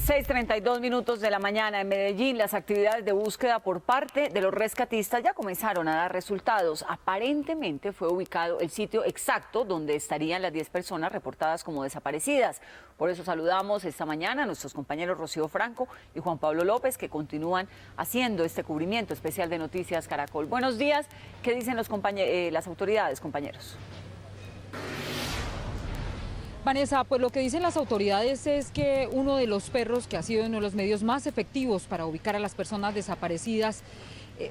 6:32 de la mañana en Medellín, las actividades de búsqueda por parte de los rescatistas ya comenzaron a dar resultados. Aparentemente fue ubicado el sitio exacto donde estarían las 10 personas reportadas como desaparecidas. Por eso saludamos esta mañana a nuestros compañeros Rocío Franco y Juan Pablo López, que continúan haciendo este cubrimiento especial de Noticias Caracol. Buenos días, ¿qué dicen las autoridades, compañeros? Vanessa, pues lo que dicen las autoridades es que uno de los perros que ha sido uno de los medios más efectivos para ubicar a las personas desaparecidas,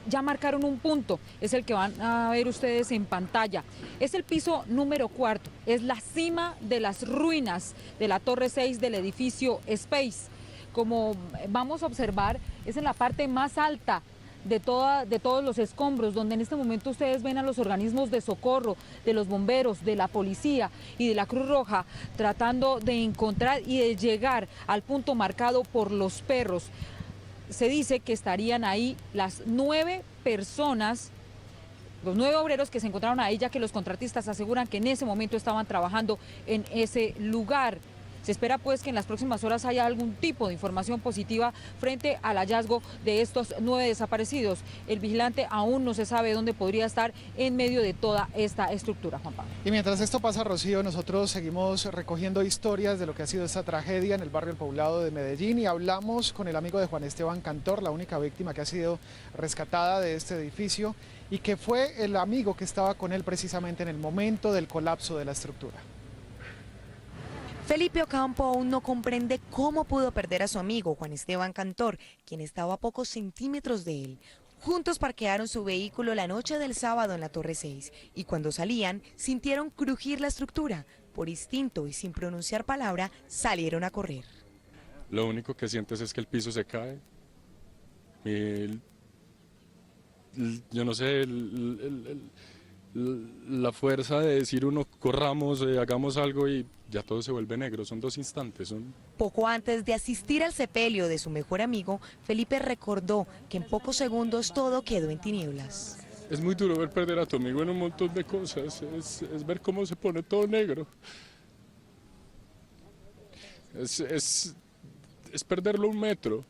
ya marcaron un punto, es el que van a ver ustedes en pantalla. Es el piso número 4, es la cima de las ruinas de la Torre 6 del edificio Space. Como vamos a observar, es en la parte más alta de todos los escombros, donde en este momento ustedes ven a los organismos de socorro, de los bomberos, de la policía y de la Cruz Roja, tratando de encontrar y de llegar al punto marcado por los perros. Se dice que estarían ahí las 9 personas, los 9 obreros que se encontraron ahí, ya que los contratistas aseguran que en ese momento estaban trabajando en ese lugar. Se espera pues que en las próximas horas haya algún tipo de información positiva frente al hallazgo de estos 9 desaparecidos. El vigilante aún no se sabe dónde podría estar en medio de toda esta estructura, Juan Pablo. Y mientras esto pasa, Rocío, nosotros seguimos recogiendo historias de lo que ha sido esta tragedia en el barrio El Poblado de Medellín y hablamos con el amigo de Juan Esteban Cantor, la única víctima que ha sido rescatada de este edificio y que fue el amigo que estaba con él precisamente en el momento del colapso de la estructura. Felipe Ocampo aún no comprende cómo pudo perder a su amigo Juan Esteban Cantor, quien estaba a pocos centímetros de él. Juntos parquearon su vehículo la noche del sábado en la Torre 6 y cuando salían sintieron crujir la estructura. Por instinto y sin pronunciar palabra salieron a correr. Lo único que sientes es que el piso se cae. Yo no sé, la fuerza de decir uno corramos, hagamos algo y ya todo se vuelve negro, son 2 instantes. Poco antes de asistir al sepelio de su mejor amigo, Felipe recordó que en pocos segundos todo quedó en tinieblas. Es muy duro ver perder a tu amigo en un montón de cosas, es ver cómo se pone todo negro. Es perderlo 1 metro,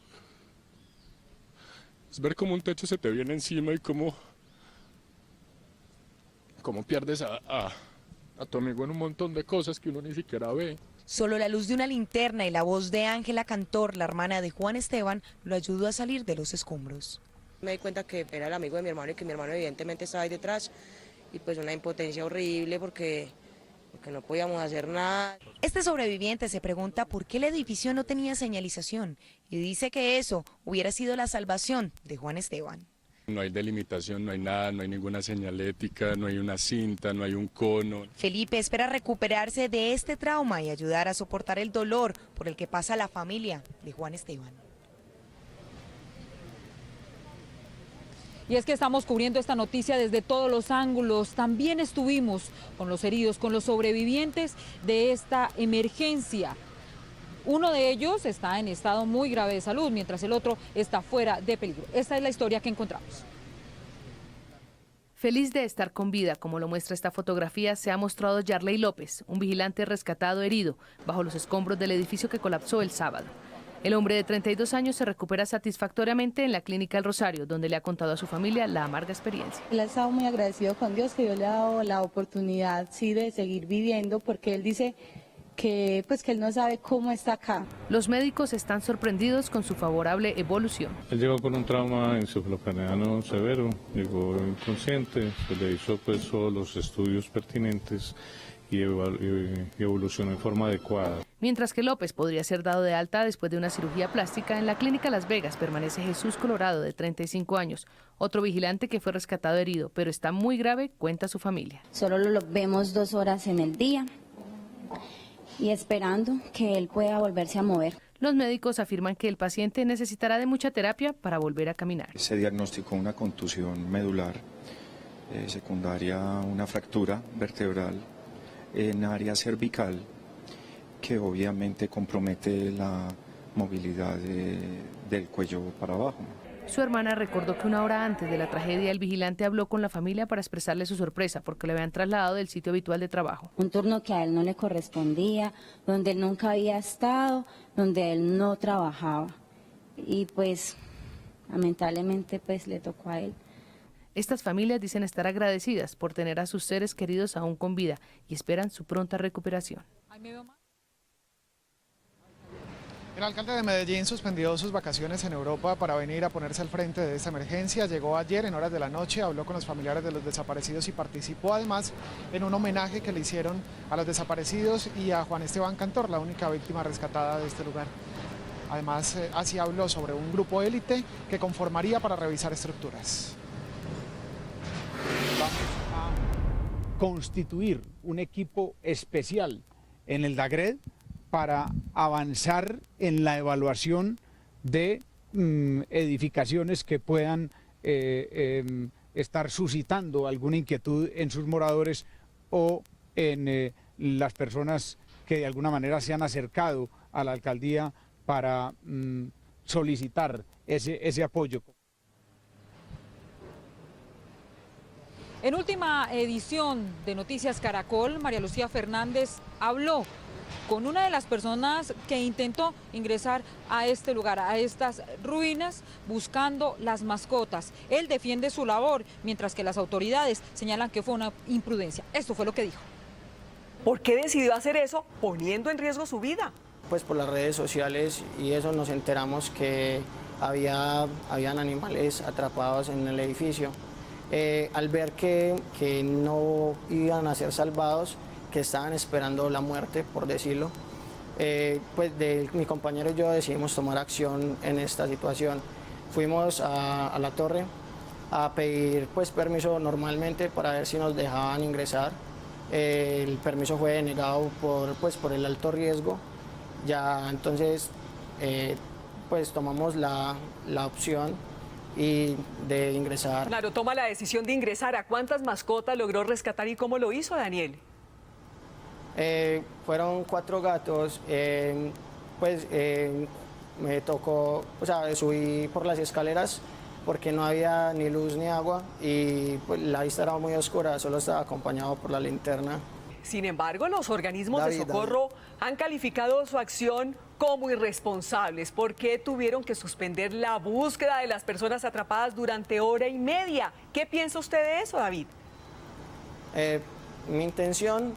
es ver cómo un techo se te viene encima y cómo pierdes a tu amigo en un montón de cosas que uno ni siquiera ve. Solo la luz de una linterna y la voz de Ángela Cantor, la hermana de Juan Esteban, lo ayudó a salir de los escombros. Me di cuenta que era el amigo de mi hermano y que mi hermano evidentemente estaba ahí detrás y pues una impotencia horrible porque no podíamos hacer nada. Este sobreviviente se pregunta por qué el edificio no tenía señalización y dice que eso hubiera sido la salvación de Juan Esteban. No hay delimitación, no hay nada, no hay ninguna señalética, no hay una cinta, no hay un cono. Felipe espera recuperarse de este trauma y ayudar a soportar el dolor por el que pasa la familia de Juan Esteban. Y es que estamos cubriendo esta noticia desde todos los ángulos. También estuvimos con los heridos, con los sobrevivientes de esta emergencia. Uno de ellos está en estado muy grave de salud, mientras el otro está fuera de peligro. Esta es la historia que encontramos. Feliz de estar con vida, como lo muestra esta fotografía, se ha mostrado Yarley López, un vigilante rescatado herido bajo los escombros del edificio que colapsó el sábado. El hombre de 32 años se recupera satisfactoriamente en la clínica El Rosario, donde le ha contado a su familia la amarga experiencia. Él ha estado muy agradecido con Dios que Dios le ha dado la oportunidad de seguir viviendo, porque él dice que él no sabe cómo está acá. Los médicos están sorprendidos con su favorable evolución. Él llegó con un trauma encefalocraneano severo, llegó inconsciente, se le hizo todos los estudios pertinentes y evolucionó en forma adecuada. Mientras que López podría ser dado de alta después de una cirugía plástica, en la clínica Las Vegas permanece Jesús Colorado, de 35 años, otro vigilante que fue rescatado herido, pero está muy grave, cuenta su familia. Solo lo vemos 2 horas en el día y esperando que él pueda volverse a mover. Los médicos afirman que el paciente necesitará de mucha terapia para volver a caminar. Se diagnosticó una contusión medular, secundaria una fractura vertebral en área cervical que obviamente compromete la movilidad del cuello para abajo. Su hermana recordó que una hora antes de la tragedia el vigilante habló con la familia para expresarle su sorpresa porque lo habían trasladado del sitio habitual de trabajo. Un turno que a él no le correspondía, donde él nunca había estado, donde él no trabajaba. Y pues, lamentablemente, pues le tocó a él. Estas familias dicen estar agradecidas por tener a sus seres queridos aún con vida y esperan su pronta recuperación. El alcalde de Medellín suspendió sus vacaciones en Europa para venir a ponerse al frente de esta emergencia. Llegó ayer en horas de la noche, habló con los familiares de los desaparecidos y participó además en un homenaje que le hicieron a los desaparecidos y a Juan Esteban Cantor, la única víctima rescatada de este lugar. Además, así habló sobre un grupo élite que conformaría para revisar estructuras. Vamos a constituir un equipo especial en el DAGRED para avanzar en la evaluación de edificaciones que puedan estar suscitando alguna inquietud en sus moradores o en las personas que de alguna manera se han acercado a la alcaldía para solicitar ese apoyo. En última edición de Noticias Caracol, María Lucía Fernández habló con una de las personas que intentó ingresar a este lugar, a estas ruinas, buscando las mascotas. Él defiende su labor, mientras que las autoridades señalan que fue una imprudencia. Esto fue lo que dijo. ¿Por qué decidió hacer eso poniendo en riesgo su vida? Pues por las redes sociales y eso nos enteramos que habían animales atrapados en el edificio. Al ver que no iban a ser salvados, que estaban esperando la muerte, por decirlo, pues mi compañero y yo decidimos tomar acción en esta situación. Fuimos a la torre a pedir pues permiso normalmente para ver si nos dejaban ingresar. El permiso fue denegado por el alto riesgo. Ya entonces pues tomamos la opción y de ingresar. Claro, toma la decisión de ingresar. ¿A cuántas mascotas logró rescatar y cómo lo hizo, Daniel? Fueron 4 gatos, me tocó, subí por las escaleras porque no había ni luz ni agua y pues, la vista era muy oscura, solo estaba acompañado por la linterna. Sin embargo, los organismos de socorro han calificado su acción como irresponsables. ¿Por qué tuvieron que suspender la búsqueda de las personas atrapadas durante hora y media? ¿Qué piensa usted de eso, David? Mi intención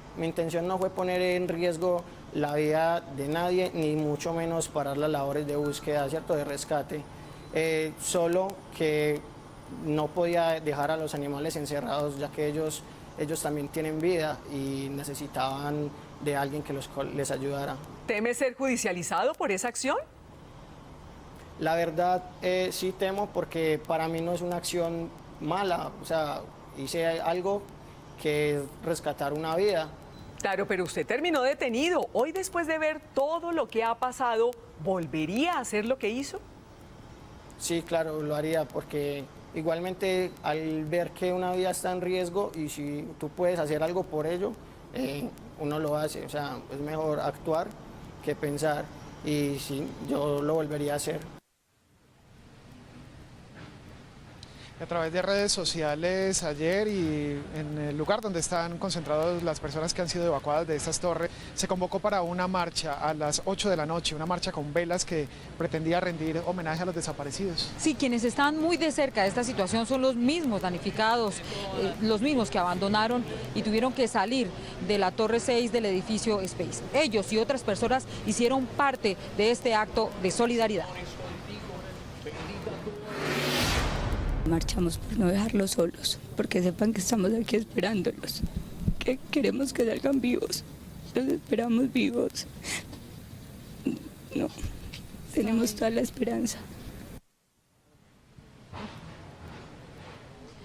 no fue poner en riesgo la vida de nadie, ni mucho menos parar las labores de búsqueda, ¿cierto?, de rescate. Solo que no podía dejar a los animales encerrados, ya que ellos también tienen vida y necesitaban de alguien que les ayudara. ¿Teme ser judicializado por esa acción? La verdad, sí temo, porque para mí no es una acción mala, o sea, hice algo que es rescatar una vida. Claro, pero usted terminó detenido. Hoy, después de ver todo lo que ha pasado, ¿volvería a hacer lo que hizo? Sí, claro, lo haría, porque igualmente al ver que una vida está en riesgo y si tú puedes hacer algo por ello, uno lo hace. O sea, es mejor actuar que pensar, y sí, yo lo volvería a hacer. A través de redes sociales ayer y en el lugar donde están concentradas las personas que han sido evacuadas de estas torres, se convocó para una marcha a las 8 de la noche, una marcha con velas que pretendía rendir homenaje a los desaparecidos. Sí, quienes están muy de cerca de esta situación son los mismos damnificados, los mismos que abandonaron y tuvieron que salir de la torre 6 del edificio Space. Ellos y otras personas hicieron parte de este acto de solidaridad. Marchamos por no dejarlos solos, porque sepan que estamos aquí esperándolos, que queremos que salgan vivos, los esperamos vivos. No, tenemos toda la esperanza.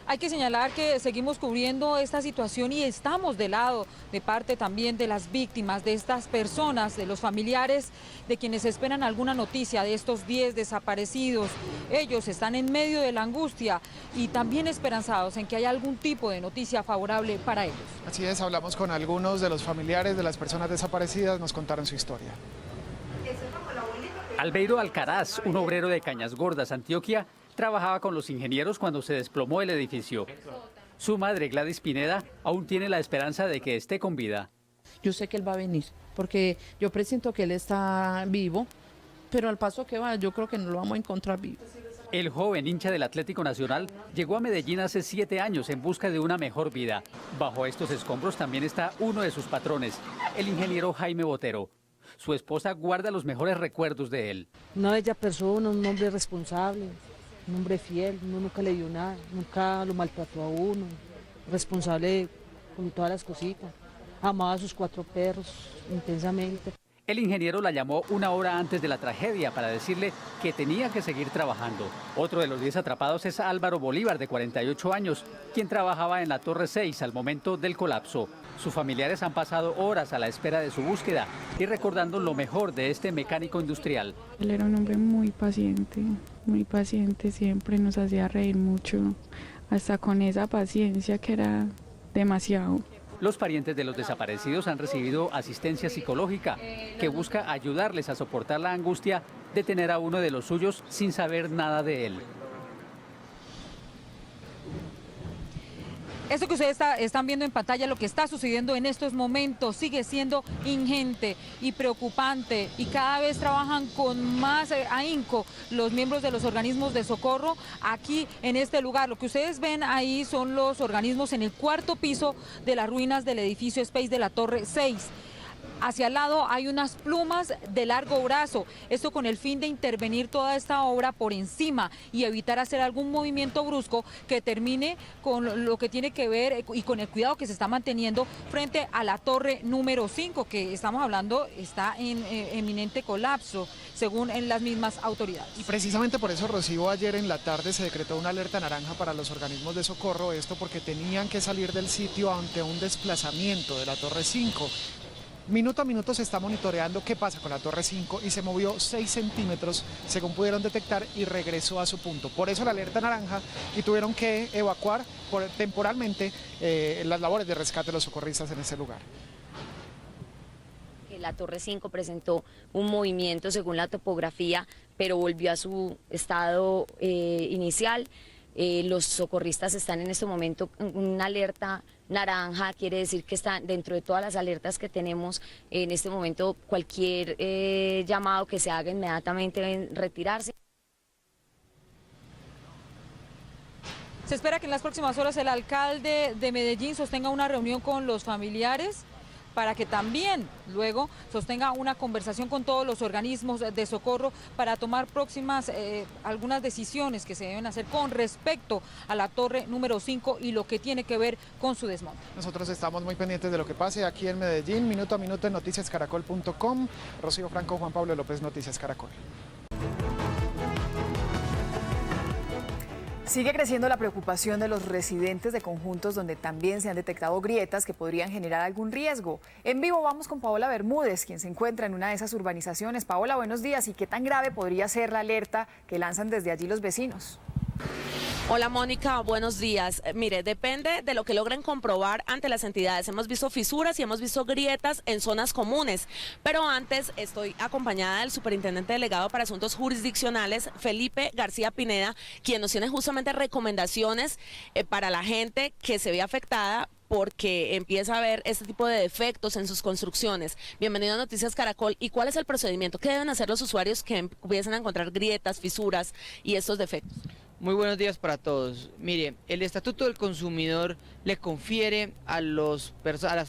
Hay que señalar que seguimos cubriendo esta situación y estamos de lado de parte también de las víctimas, de estas personas, de los familiares, de quienes esperan alguna noticia de estos 10 desaparecidos. Ellos están en medio de la angustia y también esperanzados en que haya algún tipo de noticia favorable para ellos. Así es, hablamos con algunos de los familiares de las personas desaparecidas, nos contaron su historia. Albeiro Alcaraz, un obrero de Cañas Gordas, Antioquia, trabajaba con los ingenieros cuando se desplomó el edificio. Su madre, Gladys Pineda, aún tiene la esperanza de que esté con vida. Yo sé que él va a venir, porque yo presiento que él está vivo, pero al paso que va, yo creo que no lo vamos a encontrar vivo. El joven hincha del Atlético Nacional llegó a Medellín hace 7 años en busca de una mejor vida. Bajo estos escombros también está uno de sus patrones, el ingeniero Jaime Botero. Su esposa guarda los mejores recuerdos de él. Una bella persona, un hombre responsable, un hombre fiel, uno nunca le dio nada, nunca lo maltrató a uno, responsable con todas las cositas. Amaba a sus 4 perros intensamente. El ingeniero la llamó 1 hora antes de la tragedia para decirle que tenía que seguir trabajando. Otro de los 10 atrapados es Álvaro Bolívar, de 48 años, quien trabajaba en la Torre 6 al momento del colapso. Sus familiares han pasado horas a la espera de su búsqueda y recordando lo mejor de este mecánico industrial. Él era un hombre muy paciente, siempre nos hacía reír mucho, hasta con esa paciencia que era demasiado. Los parientes de los desaparecidos han recibido asistencia psicológica que busca ayudarles a soportar la angustia de tener a uno de los suyos sin saber nada de él. Esto que ustedes están viendo en pantalla, lo que está sucediendo en estos momentos, sigue siendo ingente y preocupante y cada vez trabajan con más ahínco los miembros de los organismos de socorro aquí en este lugar. Lo que ustedes ven ahí son los organismos en el 4º piso de las ruinas del edificio Space de la Torre 6. Hacia el lado hay unas plumas de largo brazo, esto con el fin de intervenir toda esta obra por encima y evitar hacer algún movimiento brusco que termine con lo que tiene que ver y con el cuidado que se está manteniendo frente a la torre número 5, que estamos hablando está en eminente colapso, según en las mismas autoridades. Y precisamente por eso, Rocío, ayer en la tarde se decretó una alerta naranja para los organismos de socorro, esto porque tenían que salir del sitio ante un desplazamiento de la torre 5. Minuto a minuto se está monitoreando qué pasa con la Torre 5 y se movió 6 centímetros, según pudieron detectar, y regresó a su punto. Por eso la alerta naranja y tuvieron que evacuar temporalmente las labores de rescate de los socorristas en ese lugar. La Torre 5 presentó un movimiento según la topografía, pero volvió a su estado inicial. Los socorristas están en este momento en una alerta naranja, quiere decir que están dentro de todas las alertas que tenemos en este momento. Cualquier llamado que se haga inmediatamente deben retirarse. Se espera que en las próximas horas el alcalde de Medellín sostenga una reunión con los familiares para que también luego sostenga una conversación con todos los organismos de socorro para tomar próximas algunas decisiones que se deben hacer con respecto a la torre número 5 y lo que tiene que ver con su desmonte. Nosotros estamos muy pendientes de lo que pase aquí en Medellín, minuto a minuto en noticiascaracol.com. Rocío Franco, Juan Pablo López, Noticias Caracol. Sigue creciendo la preocupación de los residentes de conjuntos donde también se han detectado grietas que podrían generar algún riesgo. En vivo vamos con Paola Bermúdez, quien se encuentra en una de esas urbanizaciones. Paola, buenos días. ¿Y qué tan grave podría ser la alerta que lanzan desde allí los vecinos? Hola Mónica, buenos días. Mire, depende de lo que logren comprobar ante las entidades. Hemos visto fisuras y hemos visto grietas en zonas comunes, pero antes estoy acompañada del superintendente delegado para asuntos jurisdiccionales, Felipe García Pineda, quien nos tiene justamente recomendaciones para la gente que se ve afectada porque empieza a haber este tipo de defectos en sus construcciones. Bienvenido a Noticias Caracol. ¿Y cuál es el procedimiento? ¿Qué deben hacer los usuarios que empiecen a encontrar grietas, fisuras y estos defectos? Muy buenos días para todos. Mire, el Estatuto del Consumidor le confiere a las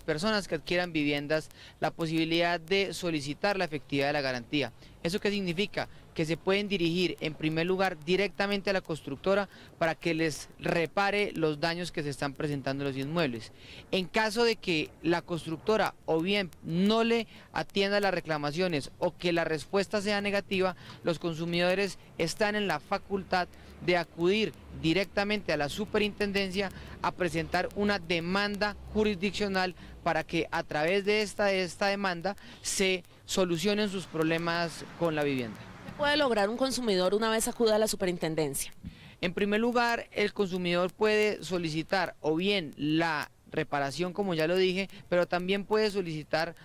personas que adquieran viviendas la posibilidad de solicitar la efectividad de la garantía. ¿Eso qué significa? Que se pueden dirigir en primer lugar directamente a la constructora para que les repare los daños que se están presentando en los inmuebles. En caso de que la constructora o bien no le atienda las reclamaciones o que la respuesta sea negativa, los consumidores están en la facultad de acudir directamente a la superintendencia a presentar una demanda jurisdiccional para que a través de esta demanda se solucionen sus problemas con la vivienda. ¿Qué puede lograr un consumidor una vez acuda a la superintendencia? En primer lugar, el consumidor puede solicitar o bien la reparación, como ya lo dije, pero también puede solicitar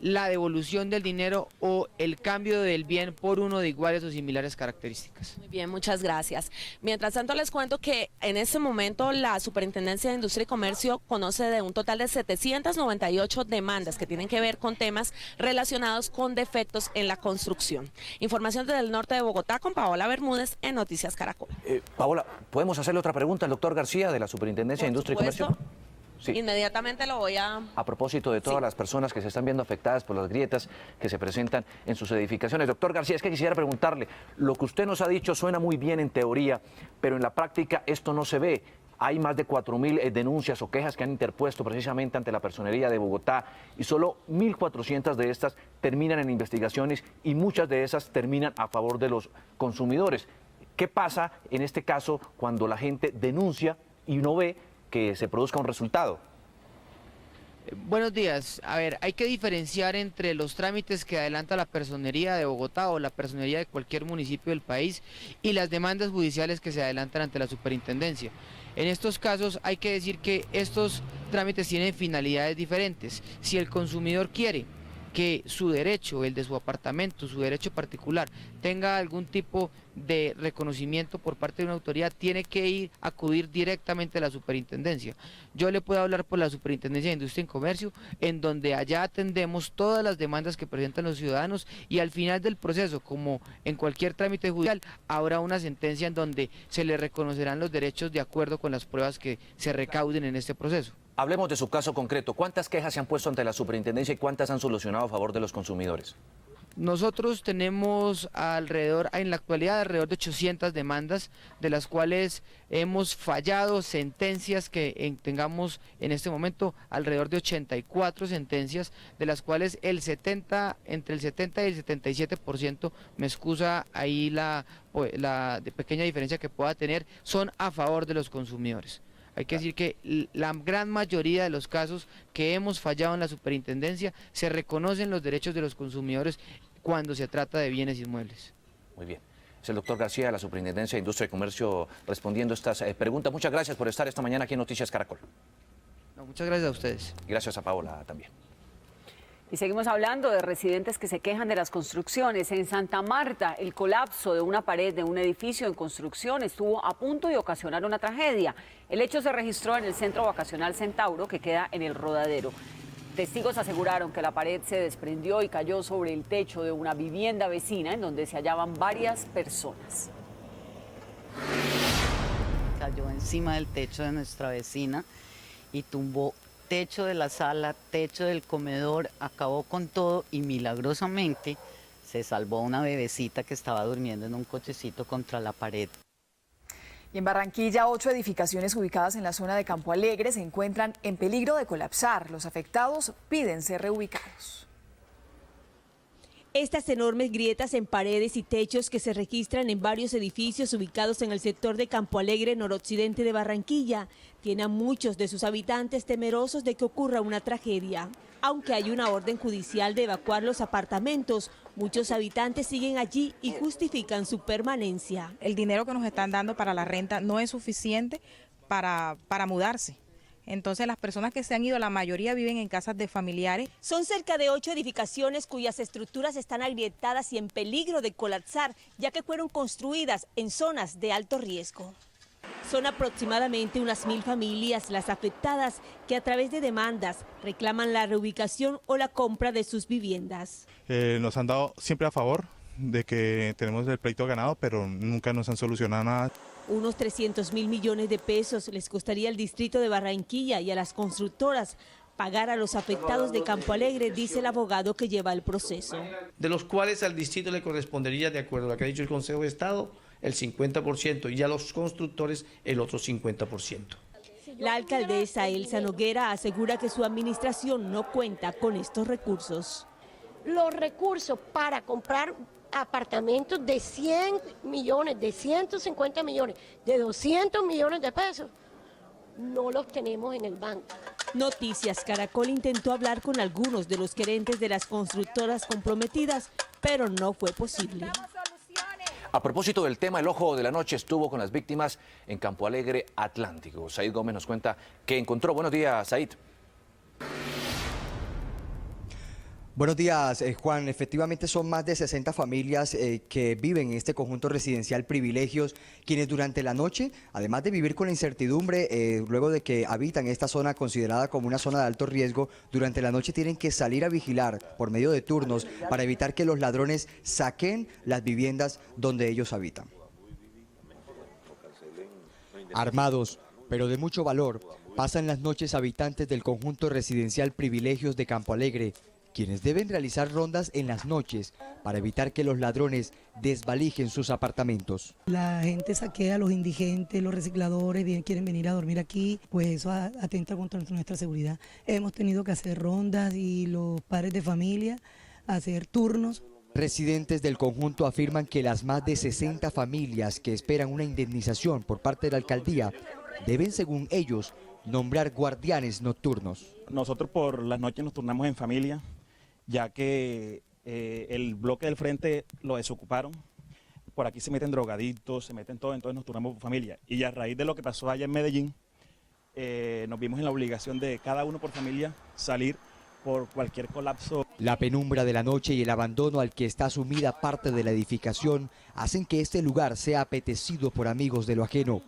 la devolución del dinero o el cambio del bien por uno de iguales o similares características. Muy bien, muchas gracias. Mientras tanto, les cuento que en este momento la Superintendencia de Industria y Comercio conoce de un total de 798 demandas que tienen que ver con temas relacionados con defectos en la construcción. Información desde el norte de Bogotá con Paola Bermúdez en Noticias Caracol. Paola, ¿podemos hacerle otra pregunta al doctor García de la Superintendencia de Industria y Comercio? Sí. Inmediatamente lo voy a... A propósito de todas las personas que se están viendo afectadas por las grietas que se presentan en sus edificaciones. Doctor García, es que quisiera preguntarle, lo que usted nos ha dicho suena muy bien en teoría, pero en la práctica esto no se ve. Hay más de 4.000 denuncias o quejas que han interpuesto precisamente ante la Personería de Bogotá y solo 1.400 de estas terminan en investigaciones y muchas de esas terminan a favor de los consumidores. ¿Qué pasa en este caso cuando la gente denuncia y no ve que se produzca un resultado? Buenos días. A ver, hay que diferenciar entre los trámites que adelanta la Personería de Bogotá o la Personería de cualquier municipio del país y las demandas judiciales que se adelantan ante la Superintendencia. En estos casos hay que decir que estos trámites tienen finalidades diferentes. Si el consumidor quiere que su derecho, el de su apartamento, su derecho particular, tenga algún tipo de reconocimiento por parte de una autoridad, tiene que acudir directamente a la Superintendencia. Yo le puedo hablar por la Superintendencia de Industria y Comercio, en donde allá atendemos todas las demandas que presentan los ciudadanos y al final del proceso, como en cualquier trámite judicial, habrá una sentencia en donde se le reconocerán los derechos de acuerdo con las pruebas que se recauden en este proceso. Hablemos de su caso concreto. ¿Cuántas quejas se han puesto ante la Superintendencia y cuántas han solucionado a favor de los consumidores? Nosotros tenemos en la actualidad alrededor de 800 demandas, de las cuales hemos fallado sentencias que tengamos en este momento alrededor de 84 sentencias, de las cuales entre el 70 y el 77%, me excusa ahí la pequeña diferencia que pueda tener, son a favor de los consumidores. Hay que decir que la gran mayoría de los casos que hemos fallado en la Superintendencia se reconocen los derechos de los consumidores cuando se trata de bienes inmuebles. Muy bien. Es el doctor García de la Superintendencia de Industria y Comercio respondiendo estas preguntas. Muchas gracias por estar esta mañana aquí en Noticias Caracol. No, muchas gracias a ustedes. Gracias a Paola también. Y seguimos hablando de residentes que se quejan de las construcciones. En Santa Marta, el colapso de una pared de un edificio en construcción estuvo a punto de ocasionar una tragedia. El hecho se registró en el centro vacacional Centauro, que queda en el Rodadero. Testigos aseguraron que la pared se desprendió y cayó sobre el techo de una vivienda vecina en donde se hallaban varias personas. Cayó encima del techo de nuestra vecina y tumbó techo de la sala, techo del comedor, acabó con todo y milagrosamente se salvó una bebecita que estaba durmiendo en un cochecito contra la pared. Y en Barranquilla, 8 edificaciones ubicadas en la zona de Campo Alegre se encuentran en peligro de colapsar. Los afectados piden ser reubicados. Estas enormes grietas en paredes y techos que se registran en varios edificios ubicados en el sector de Campo Alegre, noroccidente de Barranquilla, tienen a muchos de sus habitantes temerosos de que ocurra una tragedia. Aunque hay una orden judicial de evacuar los apartamentos, muchos habitantes siguen allí y justifican su permanencia. El dinero que nos están dando para la renta no es suficiente para mudarse. Entonces las personas que se han ido, la mayoría viven en casas de familiares. Son cerca de 8 edificaciones cuyas estructuras están agrietadas y en peligro de colapsar, ya que fueron construidas en zonas de alto riesgo. Son aproximadamente unas 1000 familias las afectadas que a través de demandas reclaman la reubicación o la compra de sus viviendas. Nos han dado siempre a favor de que tenemos el pleito ganado, pero nunca nos han solucionado nada. Unos 300.000 millones de pesos les costaría al distrito de Barranquilla y a las constructoras pagar a los afectados de Campo Alegre, dice el abogado que lleva el proceso. De los cuales al distrito le correspondería, de acuerdo a lo que ha dicho el Consejo de Estado, el 50% y a los constructores el otro 50%. La alcaldesa Elsa Noguera asegura que su administración no cuenta con estos recursos. Los recursos para comprar apartamentos de 100 millones, de 150 millones, de 200 millones de pesos, no los tenemos en el banco. Noticias Caracol intentó hablar con algunos de los gerentes de las constructoras comprometidas, pero no fue posible. A propósito del tema, el Ojo de la Noche estuvo con las víctimas en Campo Alegre Atlántico. Said Gómez nos cuenta qué encontró. Buenos días, Said. Buenos días, Juan. Efectivamente son más de 60 familias que viven en este conjunto residencial Privilegios, quienes durante la noche, además de vivir con la incertidumbre, luego de que habitan esta zona considerada como una zona de alto riesgo, durante la noche tienen que salir a vigilar por medio de turnos para evitar que los ladrones saquen las viviendas donde ellos habitan. Armados, pero de mucho valor, pasan las noches habitantes del conjunto residencial Privilegios de Campo Alegre, quienes deben realizar rondas en las noches para evitar que los ladrones desvalijen sus apartamentos. La gente saquea a los indigentes, los recicladores, quieren venir a dormir aquí, pues eso atenta contra nuestra seguridad. Hemos tenido que hacer rondas y los padres de familia hacer turnos. Residentes del conjunto afirman que las más de 60 familias que esperan una indemnización por parte de la alcaldía deben, según ellos, nombrar guardianes nocturnos. Nosotros por las noches nos turnamos en familia, ya que el bloque del frente lo desocuparon. Por aquí se meten drogadictos, se meten todo, entonces nos turnamos por familia. Y a raíz de lo que pasó allá en Medellín, nos vimos en la obligación de cada uno por familia salir por cualquier colapso. La penumbra de la noche y el abandono al que está sumida parte de la edificación hacen que este lugar sea apetecido por amigos de lo ajeno.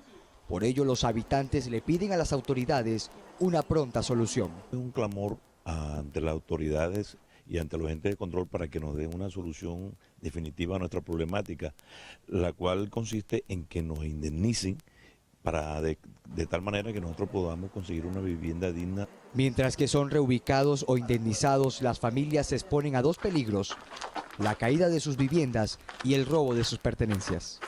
Por ello, los habitantes le piden a las autoridades una pronta solución. Un clamor ante las autoridades y ante los entes de control para que nos den una solución definitiva a nuestra problemática, la cual consiste en que nos indemnicen de tal manera que nosotros podamos conseguir una vivienda digna. Mientras que son reubicados o indemnizados, las familias se exponen a dos peligros: la caída de sus viviendas y el robo de sus pertenencias.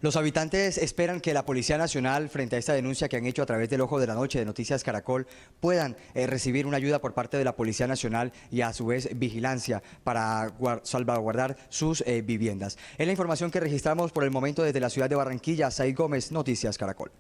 Los habitantes esperan que la Policía Nacional, frente a esta denuncia que han hecho a través del Ojo de la Noche de Noticias Caracol, puedan recibir una ayuda por parte de la Policía Nacional y a su vez vigilancia para salvaguardar sus viviendas. Es la información que registramos por el momento desde la ciudad de Barranquilla. Said Gómez, Noticias Caracol.